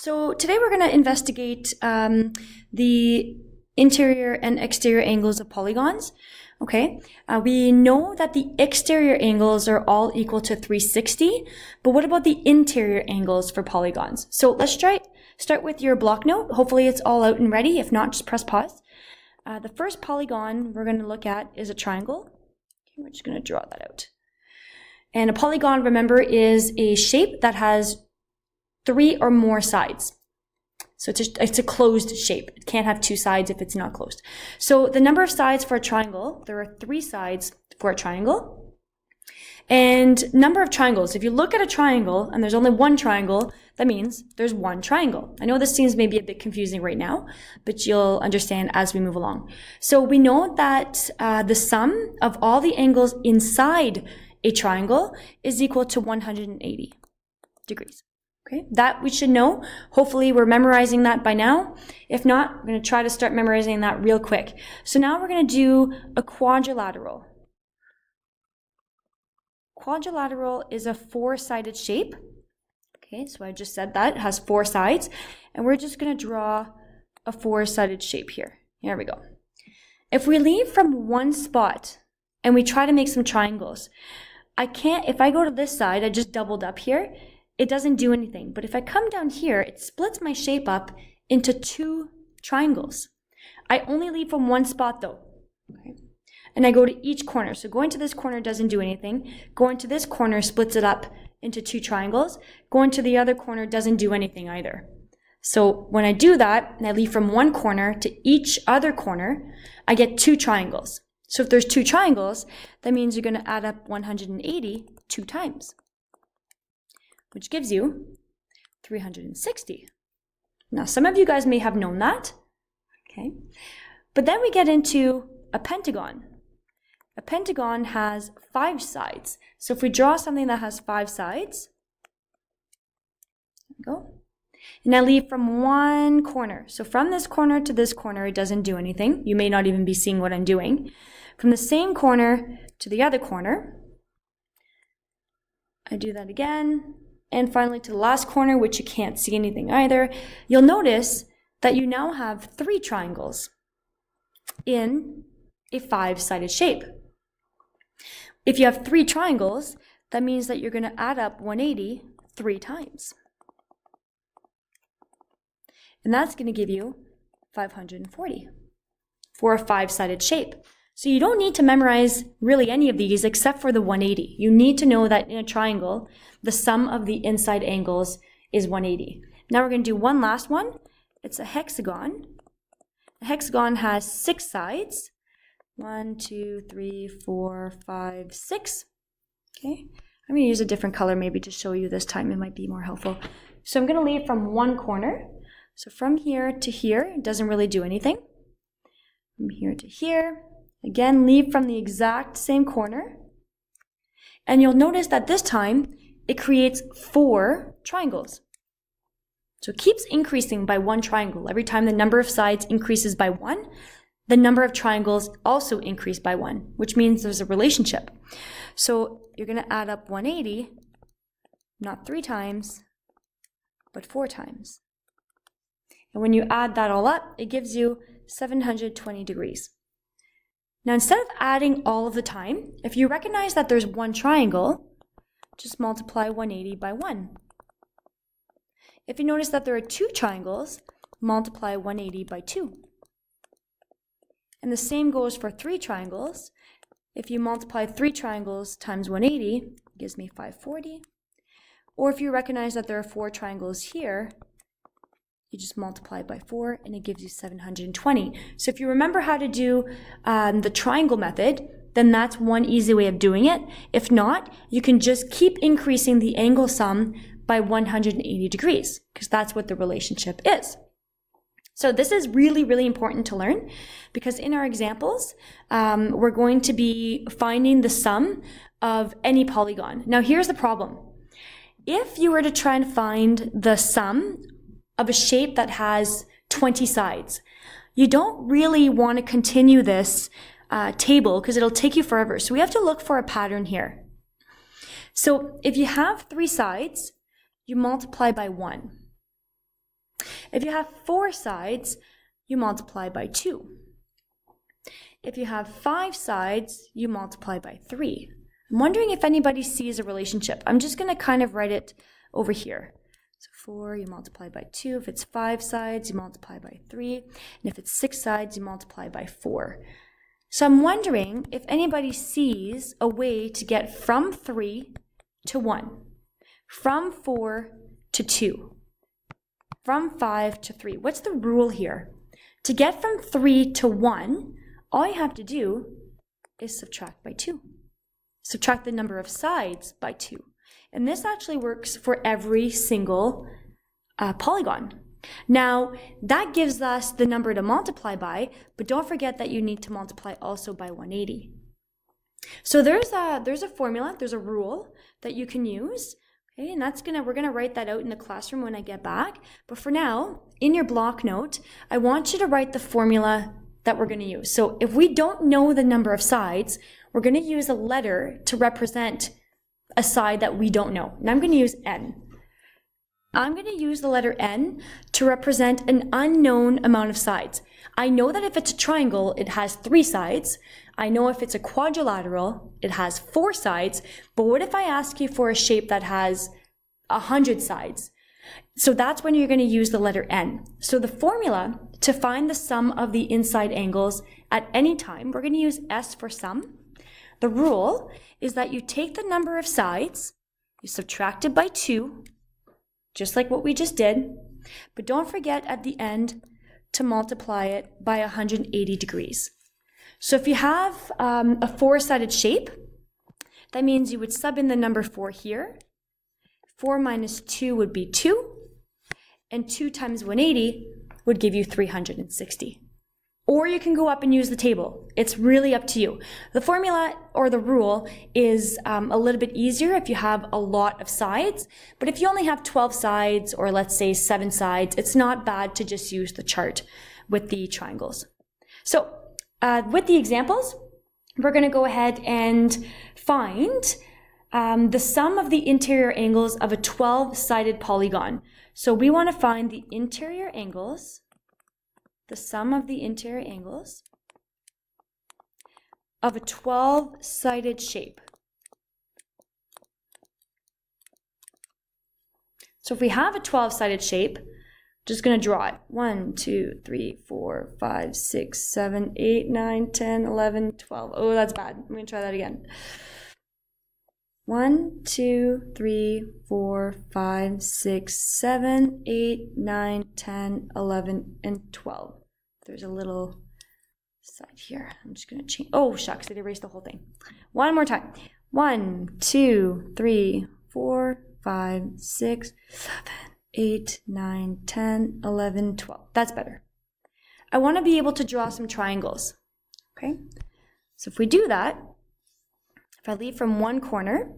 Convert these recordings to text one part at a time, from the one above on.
So today we're going to investigate the interior and exterior angles of polygons. Okay, we know that the exterior angles are all equal to 360, but what about the interior angles for polygons? So let's start with your block note. Hopefully it's all out and ready. If not, just press pause. The first polygon we're going to look at is a triangle. Okay, we're just going to draw that out. And a polygon, remember, is a shape that has 3 or more sides. So it's a closed shape. It can't have 2 sides if it's not closed. So the number of sides for a triangle, there are 3 sides for a triangle. And number of triangles, if you look at a triangle and there's only one triangle, that means there's one triangle. I know this seems maybe a bit confusing right now, but you'll understand as we move along. So we know that the sum of all the angles inside a triangle is equal to 180 degrees. Okay, that we should know. Hopefully we're memorizing that by now. If not, we're going to try to start memorizing that real quick. So now we're going to do a quadrilateral. Quadrilateral is a 4-sided shape. Okay, so I just said that. It has 4 sides. And we're just going to draw a 4-sided shape here. Here we go. If we leave from one spot and we try to make some triangles, if I go to this side, I just doubled up here, it doesn't do anything. But if I come down here, it splits my shape up into 2 triangles. I only leave from one spot though. Okay. And I go to each corner. So going to this corner doesn't do anything. Going to this corner splits it up into 2 triangles. Going to the other corner doesn't do anything either. So when I do that, and I leave from one corner to each other corner, I get 2 triangles. So if there's 2 triangles, that means you're going to add up 180 2 times, which gives you 360. Now, some of you guys may have known that, okay? But then we get into a pentagon. A pentagon has 5 sides. So if we draw something that has 5 sides, there we go, and I leave from one corner. So from this corner to this corner, it doesn't do anything. You may not even be seeing what I'm doing. From the same corner to the other corner, I do that again. And finally to the last corner, which you can't see anything either, you'll notice that you now have 3 triangles in a 5-sided shape. If you have 3 triangles, that means that you're going to add up 180 3 times. And that's going to give you 540 for a 5-sided shape. So you don't need to memorize really any of these except for the 180. You need to know that in a triangle, the sum of the inside angles is 180. Now we're going to do one last one. It's a hexagon. A hexagon has 6 sides. 1, 2, 3, 4, 5, 6. Okay. I'm going to use a different color maybe to show you this time. It might be more helpful. So I'm going to leave from one corner. So from here to here, it doesn't really do anything. From here to here, again, leave from the exact same corner. And you'll notice that this time, it creates 4 triangles. So it keeps increasing by 1 triangle. Every time the number of sides increases by 1, the number of triangles also increase by 1, which means there's a relationship. So you're going to add up 180, not 3 times, but 4 times. And when you add that all up, it gives you 720 degrees. Now, instead of adding all of the time, if you recognize that there's 1 triangle, just multiply 180 by 1. If you notice that there are 2 triangles, multiply 180 by 2. And the same goes for 3 triangles. If you multiply 3 triangles times 180, it gives me 540. Or if you recognize that there are 4 triangles here, you just multiply by 4 and it gives you 720. So if you remember how to do the triangle method, then that's one easy way of doing it. If not, you can just keep increasing the angle sum by 180 degrees because that's what the relationship is. So this is really, really important to learn because in our examples, we're going to be finding the sum of any polygon. Now here's the problem. If you were to try and find the sum of a shape that has 20 sides, you don't really want to continue this table because it'll take you forever. So we have to look for a pattern here. So if you have 3 sides, you multiply by 1. If you have 4 sides, you multiply by 2. If you have 5 sides, you multiply by 3. I'm wondering if anybody sees a relationship. I'm just going to kind of write it over here. So 4, you multiply by 2. If it's 5 sides, you multiply by 3. And if it's 6 sides, you multiply by 4. So I'm wondering if anybody sees a way to get from 3 to 1, from 4 to 2, from 5 to 3. What's the rule here? To get from 3 to 1, all you have to do is subtract by 2. Subtract the number of sides by 2. And this actually works for every single polygon. Now, that gives us the number to multiply by, but don't forget that you need to multiply also by 180. So there's a formula, there's a rule that you can use. Okay, and we're gonna write that out in the classroom when I get back. But for now, in your block note, I want you to write the formula that we're gonna use. So if we don't know the number of sides, we're gonna use a letter to represent a side that we don't know. And I'm gonna use N. I'm gonna use the letter N to represent an unknown amount of sides. I know that if it's a triangle, it has 3 sides. I know if it's a quadrilateral, it has 4 sides. But what if I ask you for a shape that has 100 sides? So that's when you're going to use the letter N. So the formula to find the sum of the inside angles at any time, we're going to use S for sum. The rule is that you take the number of sides, you subtract it by 2, just like what we just did, but don't forget at the end to multiply it by 180 degrees. So if you have a 4-sided shape, that means you would sub in the number 4 here. 4 minus 2 would be 2, and 2 times 180 would give you 360. Or you can go up and use the table. It's really up to you. The formula or the rule is a little bit easier if you have a lot of sides, but if you only have 12 sides or let's say 7 sides, it's not bad to just use the chart with the triangles. So with the examples, we're going to go ahead and find the sum of the interior angles of a 12-sided polygon. So we want to find the interior angles, the sum of the interior angles of a 12-sided shape. So if we have a 12-sided shape, just going to draw it. 1, 2, 3, 4, 5, 6, 7, 8, 9, 10, 11, 12. Oh, that's bad. I'm going to try that again. 1, 2, 3, 4, 5, 6, 7, 8, 9, 10, 11, and 12. There's a little side here. I'm just going to change. Oh, shucks. It erased the whole thing. One more time. 1, 2, 3, 4, 5, 6, 7, 8, 9, 10, 11, 12. That's better. I want to be able to draw some triangles. Okay? So if we do that, if I leave from one corner,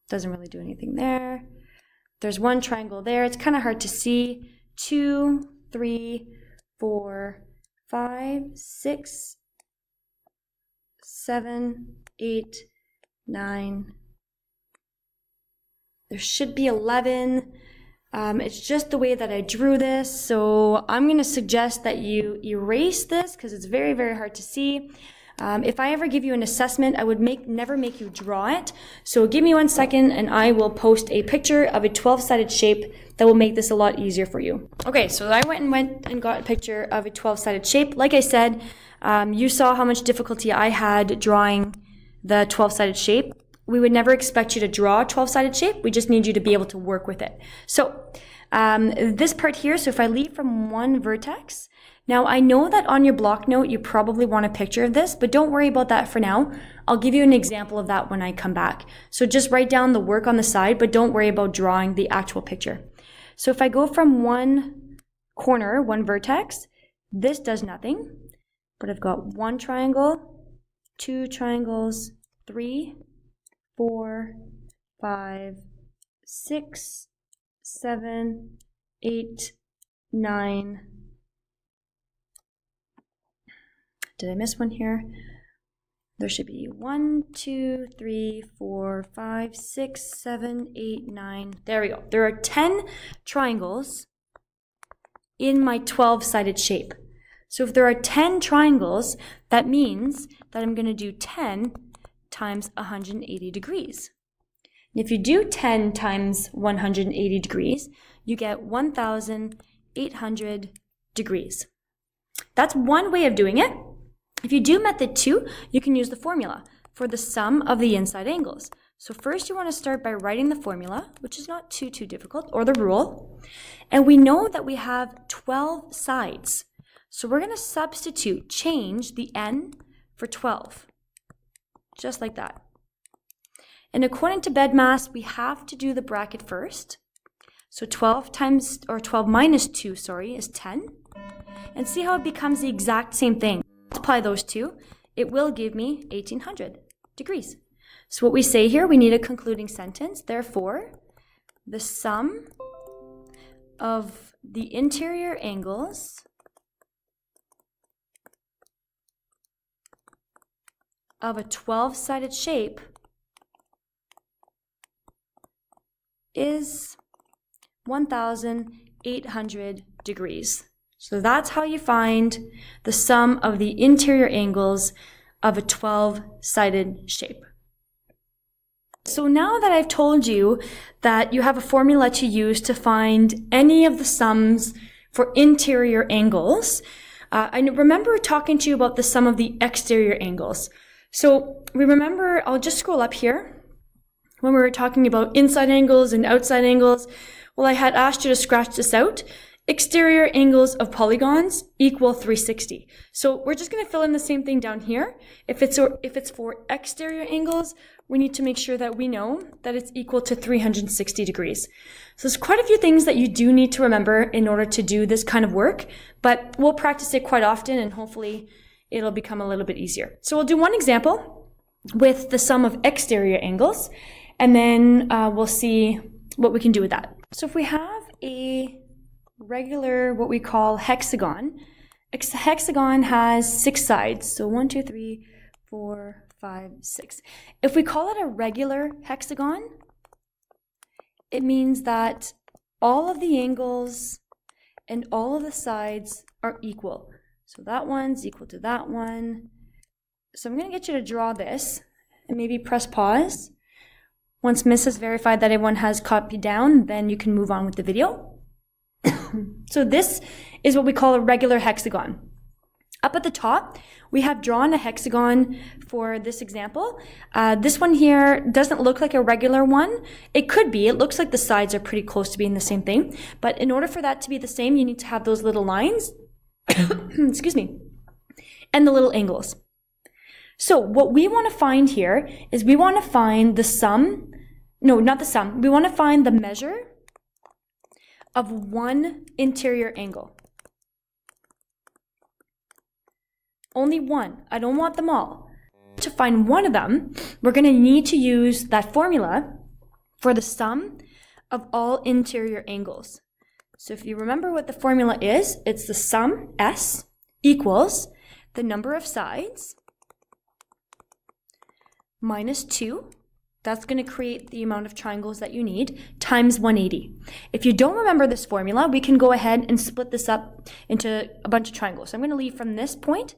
doesn't really do anything there. There's one triangle there. It's kind of hard to see. 2, 3, 4, 5, 6, 7, 8, 9. There should be 11. It's just the way that I drew this. So I'm going to suggest that you erase this because it's very, very hard to see. If I ever give you an assessment, I would never make you draw it. So give me 1 second and I will post a picture of a 12-sided shape that will make this a lot easier for you. Okay, so I went and got a picture of a 12-sided shape. Like I said, you saw how much difficulty I had drawing the 12-sided shape. We would never expect you to draw a 12-sided shape. We just need you to be able to work with it. So this part here, so if I leave from one vertex, now I know that on your block note, you probably want a picture of this, but don't worry about that for now. I'll give you an example of that when I come back. So just write down the work on the side, but don't worry about drawing the actual picture. So if I go from one corner, one vertex, this does nothing, but I've got 1 triangle, 2 triangles, 3, 4, 5, 6, 7, 8, 9. Did I miss one here? There should be 1, 2, 3, 4, 5, 6, 7, 8, 9. There we go. There are 10 triangles in my 12-sided shape. So if there are 10 triangles, that means that I'm going to do 10 times 180 degrees. And if you do 10 times 180 degrees, you get 1,800 degrees. That's one way of doing it. If you do method 2, you can use the formula for the sum of the inside angles. So first you want to start by writing the formula, which is not too difficult, or the rule. And we know that we have 12 sides. So we're going to change the n for 12, just like that. And according to BEDMAS, we have to do the bracket first. So 12 minus 2, is 10. And see how it becomes the exact same thing. Multiply those two, it will give me 1,800 degrees. So what we say here, we need a concluding sentence. Therefore, the sum of the interior angles of a 12-sided shape is 1,800 degrees. So that's how you find the sum of the interior angles of a 12-sided shape. So now that I've told you that you have a formula to use to find any of the sums for interior angles, I remember talking to you about the sum of the exterior angles. So we remember, I'll just scroll up here, when we were talking about inside angles and outside angles. Well, I had asked you to scratch this out. Exterior angles of polygons equal 360. So we're just going to fill in the same thing down here. If it's for exterior angles, we need to make sure that we know that it's equal to 360 degrees. So there's quite a few things that you do need to remember in order to do this kind of work, but we'll practice it quite often and hopefully it'll become a little bit easier. So we'll do one example with the sum of exterior angles, and then we'll see what we can do with that. So if we have a regular, what we call hexagon, a hexagon has 6 sides. So 1, 2, 3, 4, 5, 6. If we call it a regular hexagon, it means that all of the angles and all of the sides are equal. So that one's equal to that one. So I'm going to get you to draw this and maybe press pause. Once Miss has verified that everyone has copied down, then you can move on with the video. So this is what we call a regular hexagon. Up at the top, we have drawn a hexagon for this example. This one here doesn't look like a regular one. It could be. It looks like the sides are pretty close to being the same thing. But in order for that to be the same, you need to have those little lines, excuse me, and the little angles. So what we want to find here is we want to find the sum, no, not the sum, we want to find the measure of one interior angle. Only one. I don't want them all. To find one of them, we're going to need to use that formula for the sum of all interior angles. So if you remember what the formula is, it's the sum, S, equals the number of sides minus 2. That's going to create the amount of triangles that you need, times 180. If you don't remember this formula, we can go ahead and split this up into a bunch of triangles. So I'm going to leave from this point.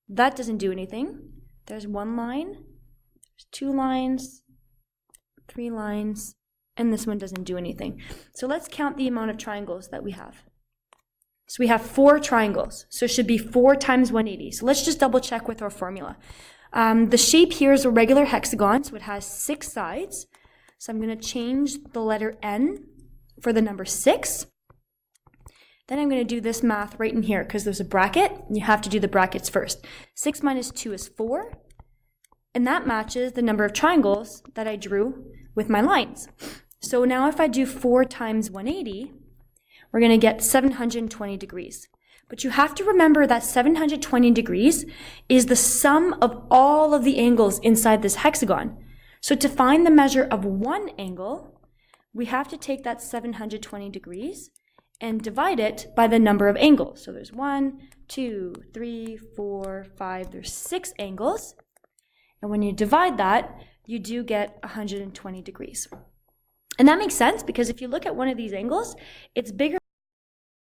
That doesn't do anything. There's 1 line, there's 2 lines, 3 lines, and this one doesn't do anything. So let's count the amount of triangles that we have. So we have 4 triangles. So it should be 4 times 180. So let's just double check with our formula. The shape here is a regular hexagon, so it has 6 sides. So I'm going to change the letter N for the number 6. Then I'm going to do this math right in here because there's a bracket. You have to do the brackets first. 6 minus 2 is 4. And that matches the number of triangles that I drew with my lines. So now if I do 4 times 180, we're going to get 720 degrees. But you have to remember that 720 degrees is the sum of all of the angles inside this hexagon. So to find the measure of one angle, we have to take that 720 degrees and divide it by the number of angles. So there's 1, 2, 3, 4, 5, there's 6 angles. And when you divide that, you do get 120 degrees. And that makes sense because if you look at one of these angles, it's bigger